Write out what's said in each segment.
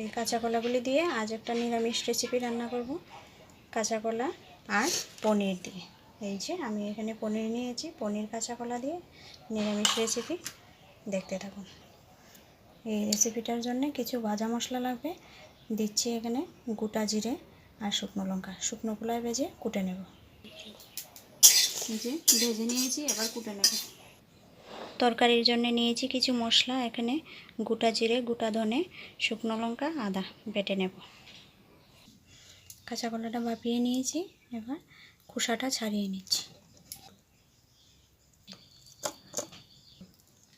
এই কাঁচা কলাগুলি দিয়ে আজ একটা নিরামিষ রেসিপি রান্না করব, কাঁচা কলা আর পনির দিয়ে। এই যে আমি এখানে পনির নিয়েছি, পনির কাঁচা কলা দিয়ে নিরামিষ রেসিপি, দেখতে থাকুন। এই রেসিপিটার জন্য কিছু ভাজা মশলা লাগবে। দিচ্ছি এখানে গোটা জিরে আর শুকনো লঙ্কা, শুকনো কলায় ভেজে কুটে নেব। যে ভেজে নিয়েছি, এবার কুটে নেব। তরকারির জন্য নিয়েছি কিছু মশলা, এখানে গোটা জিরে, গোটা ধনে, শুকনো লঙ্কা, আদা বেটে নেব। কাঁচা কলাটা ভাপিয়ে নিয়েছি, এবার খোসাটা ছাড়িয়ে নিচ্ছি।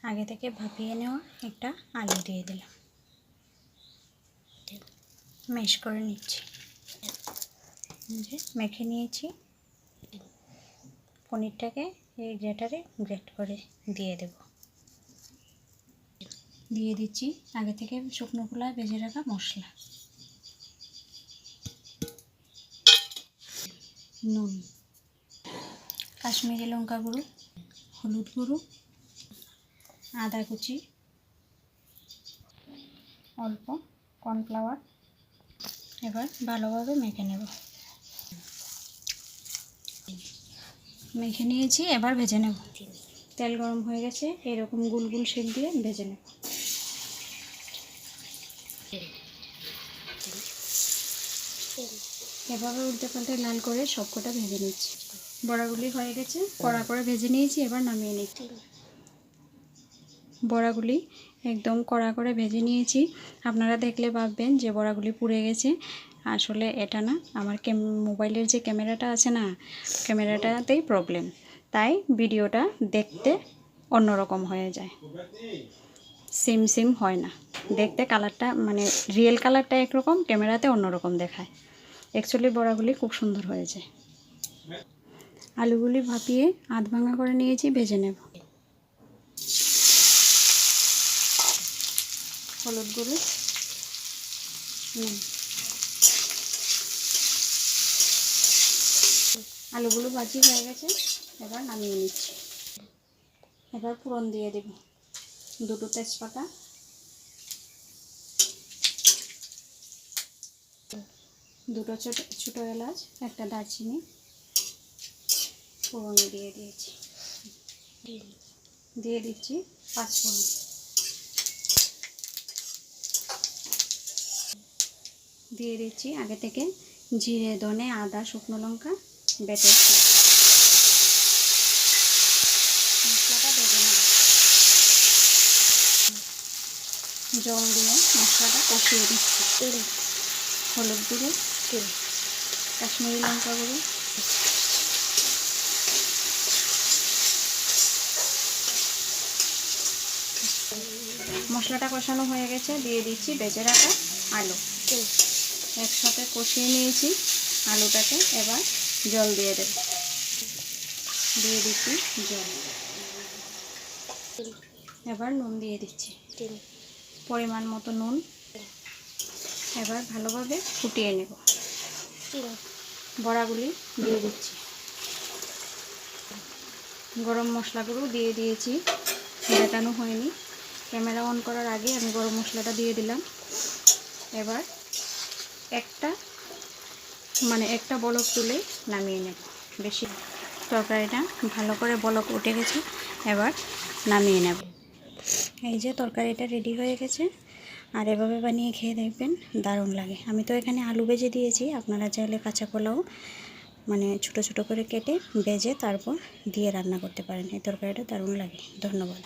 আগে থেকে ভাপিয়ে নেওয়া একটা আলু দিয়ে দিলাম, ম্যাশ করে নিচ্ছি। যে মেখে নিয়েছি, পনিরটাকে এই গ্রেটারে গ্রেট করে দিয়ে দেব। দিয়ে দিচ্ছি আগে থেকে শুকনো কলায় ভেজে রাখা মশলা, নুন, কাশ্মীরি লঙ্কা গুঁড়ো, হলুদ গুঁড়ো, আদা কুচি, অল্প কর্নফ্লাওয়ার। এবার ভালোভাবে মেখে নেব। মেখে নিয়েছি, এবার ভেজে নেব। তেল গরম হয়ে গেছে, এরকম গুল গুল শেপ দিয়ে ভেজে নেব। এভাবে উল্টে পাল্টে লাল করে সবকটা ভেজে নিচ্ছি। বড়াগুলি হয়ে গেছে, কড়া করে ভেজে নিয়েছি, এবার নামিয়ে নিচ্ছি। বড়াগুলি একদম কড়া করে ভেজে নিয়েছি। আপনারা দেখলে ভাববেন যে বড়াগুলি পুড়ে গেছে, আসলে এটা না, আমার মোবাইলের যে ক্যামেরাটা আছে না, ক্যামেরাটাতেই প্রবলেম, তাই ভিডিওটা দেখতে অন্যরকম হয়ে যায়, সেম হয় না দেখতে। কালারটা মানে রিয়েল কালারটা একরকম, ক্যামেরাতে অন্যরকম দেখায়। অ্যাকচুয়ালি বড়াগুলি খুব সুন্দর হয়েছে। আলুগুলি ভাপিয়ে আধ ভাঙা করে নিয়েছি, ভেজে নেব। হলুদ গুঁড়ো, আলুগুলো ভাজি হয়ে গেছে, এবার নামিয়ে নিচ্ছি। এবার ফোড়ন দিয়ে দেব। দুটো তেজপাতা, দুটো ছোটো এলাচ, একটা দারচিনি ফোড়নে দিয়ে দিয়েছি। দিয়ে দিচ্ছি পাঁচফোড়ন, দিয়ে দিচ্ছি আগে থেকে জিরে, ধনে, আদা, শুকনো লঙ্কা বেটে মশলাটা ভেজে নেব। জল দিয়ে মশলাটা কষিয়ে দিচ্ছি। হলুদ গুঁড়ো, কাশ্মীরি লঙ্কা গুঁড়ো, মশলাটা কষানো হয়ে গেছে, দিয়ে দিচ্ছি ভেজে রাখা আলু। একসাথে কষিয়ে নিয়েছি আলুটাকে, এবার জল দিয়ে দেব। দিয়ে দিচ্ছি জল, এবার নুন দিয়ে দিচ্ছি, পরিমাণ মতো নুন। এবার ভালোভাবে ফুটিয়ে নেব। বড়াগুলি দিয়ে দিচ্ছি, গরম মশলাগুলো দিয়ে দিয়েছি, দেখানো হয়নি, ক্যামেরা অন করার আগে আমি গরম মশলাটা দিয়ে দিলাম। এবার একটা বলক তুলে নামিয়ে নেব। বেশি তরকারিটা ভালো করে বলক উঠে গেছে, এবার নামিয়ে নেব। এই যে তরকারিটা রেডি হয়ে গেছে, আর এভাবে বানিয়ে খেয়ে দেখবেন, দারুণ লাগে। আমি তো এখানে আলু ভেজে দিয়েছি, আপনারা চাইলে কাঁচা কলাও মানে ছোটো ছোটো করে কেটে ভেজে তারপর দিয়ে রান্না করতে পারেন। এই তরকারিটা দারুণ লাগে। ধন্যবাদ।